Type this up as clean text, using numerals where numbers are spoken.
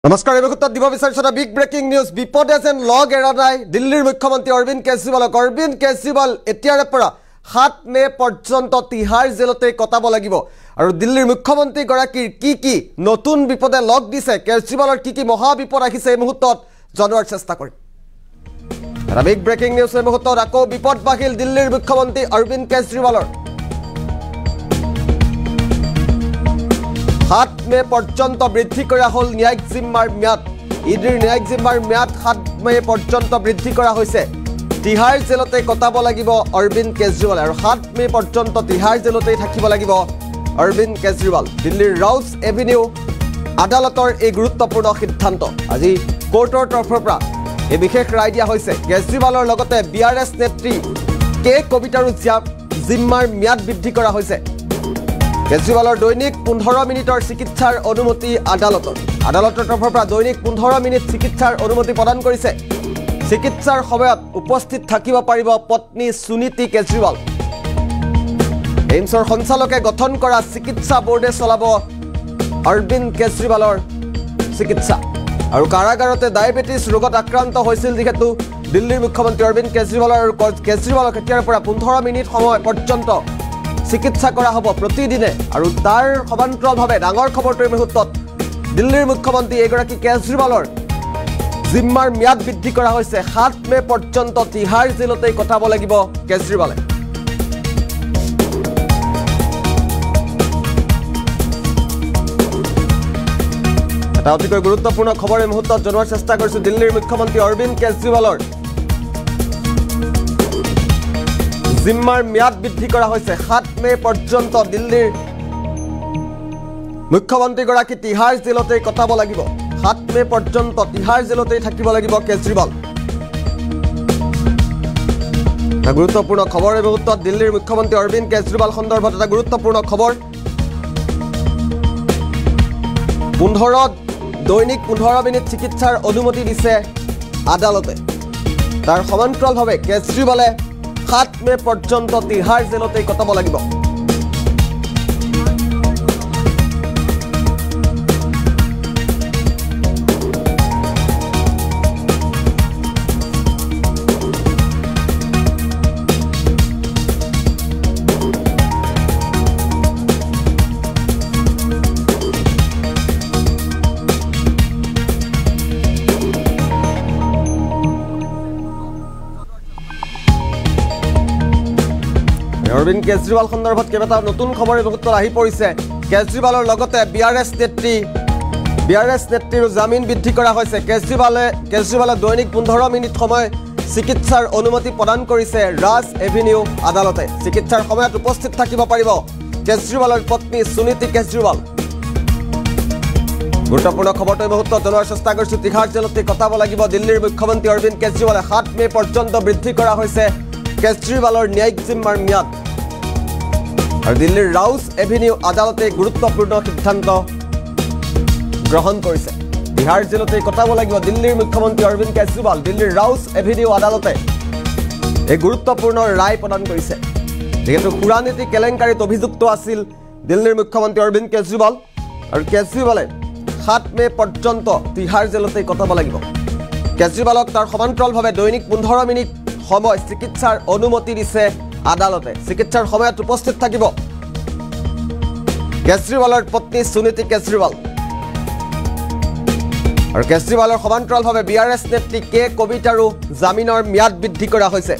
নমস্কাৰ এই মুহূৰ্তত দিব বিচাৰিছো এটা বিগ ব্ৰেকিং নিউজ বিপদে যেন লগ এৰা নাই দিল্লীৰ মুখ্যমন্ত্ৰী অৰবিন্দ কেজৰিৱাল এতিয়াৰে পৰা 7 মে পৰ্যন্ত তিহাৰ জেলতে কটাব লাগিব আৰু দিল্লীৰ মুখ্যমন্ত্ৰী গৰাকীৰ কি নতুন বিপদে লগ দিছে কেজৰিৱালৰ কি মহা বিপদ আহিছে এই মুহূৰ্তত জনোৱাৰ চেষ্টা কৰিম এটা বিগ ব্ৰেকিং নিউজ এই মুহূৰ্তত আকৌ বিপদ বাহিল দিল্লীৰ মুখ্যমন্ত্ৰী অৰবিন্দ কেজৰিৱালৰ 7 মে পৰ্যন্ত বৃদ্ধি কৰা হল ন্যায়িক জিম্মাৰ ম্যাদ ইডিৰ ন্যায়িক জিম্মাৰ ম্যাদ 7 মে পৰ্যন্ত বৃদ্ধি কৰা হৈছে তিহাৰ জেলতে কটাব লাগিব অৰবিন্দ কেজৰিৱাল আৰু 7 মে পৰ্যন্ত তিহাৰ জেলতে থাকিব লাগিব অৰবিন্দ কেজৰিৱাল দিল্লীৰ ৰাউছ এভিনিউ আদালতৰ এই গুৰুত্বপূৰ্ণ সিদ্ধান্ত আজি কোৰ্টৰ তৰফৰ পৰা এই বিশেষ ৰায় দিয়া হৈছে কেজৰিৱালৰ লগতে বিআৰএছ নেত্ৰী কে কবিতাৰো জিম্মাৰ ম্যাদ বৃদ্ধি কৰা হৈছে কেজৰিৱালৰ দৈনিক 15 মিনিটৰ চিকিৎসাৰ অনুমতি আদালতৰ তৰফৰ পৰা দৈনিক 15 মিনিট চিকিৎসাৰ অনুমতি প্ৰদান কৰিছে চিকিৎসাৰ সময়ত উপস্থিত থাকিব পাৰিব পত্নী সুনীতি কেজৰিৱাল এইমছৰ সঞ্চালকে গঠন কৰা চিকিৎসা বোৰ্ডে চলাব অৰবিন্দ কেজৰিৱালৰ চিকিৎসা আৰু কাৰাগাৰতে ডায়াবেটিছ ৰোগত আক্ৰান্ত হৈছিল যেহেতু দিল্লীৰ মুখ্যমন্ত্ৰী অৰবিন্দ কেজৰিৱালক এতিয়াৰ পৰা 15 মিনিট সময় পৰ্যন্ত চিকিৎসা কৰা হ'ব প্ৰতিদিনে আৰু তাৰ সমান্তৰালভাৱে ডাঙৰ খবৰটো এই মুহূৰ্তত দিল্লীৰ মুখ্যমন্ত্ৰী এগৰাকী কেজৰিৱালৰ জিম্মাৰ ম্যাদ বৃদ্ধি কৰা হৈছে 7 মে পৰ্যন্ত তিহাৰ জেলতে কটাব লাগিব কেজৰিৱালে এটা অতিকৈ গুৰুত্বপূৰ্ণ খবৰ এই মুহূৰ্তত জনোৱাৰ চেষ্টা কৰিছো দিল্লীৰ মুখ্যমন্ত্ৰী অৰবিন্দ কেজৰিৱালৰ জিম্মাৰ ম্যাদ বৃদ্ধি কৰা হৈছে 7 মে পৰ্যন্ত দিল্লীৰ মুখ্যমন্ত্ৰী গৰাকী তিহাৰ জেলতে কটাব লাগিব 7 মে পৰ্যন্ত তিহাৰ জেলতে থাকিব লাগিব কেজৰিৱাল এটা গুৰুত্বপূৰ্ণ খবৰ এই মুহূৰ্তত দিল্লীৰ মুখ্যমন্ত্ৰী অৰবিন্দ কেজৰিৱাল সন্দৰ্ভত এটা গুৰুত্বপূৰ্ণ খবৰ দৈনিক 15 মিনিট চিকিৎসাৰ অনুমতি দিছে আদালতে তাৰ সমান্তৰালভাৱে কেজৰিৱালে 7 মে পৰ্যন্ত তিহাৰ জেলতে কটাব লাগিব অৰবিন্দ কেজৰিৱাল সন্দৰ্ভত কেইবাটাও নতুন খবৰ এই মুহূৰ্তত আহি পৰিছে কেজৰিৱালৰ লগতে বিআৰএছ নেত্ৰীৰো জামিন বৃদ্ধি কৰা হৈছে কেজৰিৱালে দৈনিক 15 মিনিট সময় চিকিৎসাৰ অনুমতি প্ৰদান কৰিছে ৰাজ এভিনিউ আদালতে চিকিৎসাৰ সময়ত উপস্থিত থাকিব পাৰিব কেজৰিৱালৰ পত্নী সুনীতি কেজৰিৱাল গুৰুত্বপূৰ্ণ খবৰটো এই মুহূৰ্তত জনোৱাৰ চেষ্টা কৰিছো তিহাৰ জেলতে কটাব লাগিব দিল্লীৰ মুখ্যমন্ত্ৰী অৰবিন্দ কেজৰিৱালে 7 মে পৰ্যন্ত বৃদ্ধি কৰা হৈছে কেজৰিৱালৰ ন্যায়িক জিম্মাৰ ম্যাদ আৰু দিল্লীৰ ৰাউছ এভিনিউ আদালতে গুৰুত্বপূৰ্ণ সিদ্ধান্ত গ্ৰহণ কৰিছে বিহাৰ জেলতে কটাব লাগিব দিল্লীৰ মুখ্যমন্ত্ৰী অৰবিন্দ কেজৰিৱাল দিল্লীৰ ৰাউছ এভিনিউ আদালতে এই গুৰুত্বপূৰ্ণ ৰায় প্ৰদান কৰিছে যেহেতু সুৰানীতি কেলেংকাৰীত অভিযুক্ত আছিল দিল্লীৰ মুখ্যমন্ত্ৰী অৰবিন্দ কেজৰিৱাল আৰু কেজৰিৱালে 7 মে পৰ্যন্ত তিহাৰ জেলতে কটাব লাগিব কেজৰিৱালক তাৰ সমান্তৰালভাৱে দৈনিক 15 মিনিট সময় চিকিৎসাৰ অনুমতি দিছে আদালতে চিকিৎসাৰ সময়ত উপস্থিত থাকিব কেজৰিৱালৰ পত্নী সুনীতি কেজৰিৱাল আৰু কেজৰিৱালৰ সমান্তৰালভাৱে বিআৰএছ নেত্ৰী কে কবিতাৰো জামিনৰ ম্যাদ বৃদ্ধি কৰা হৈছে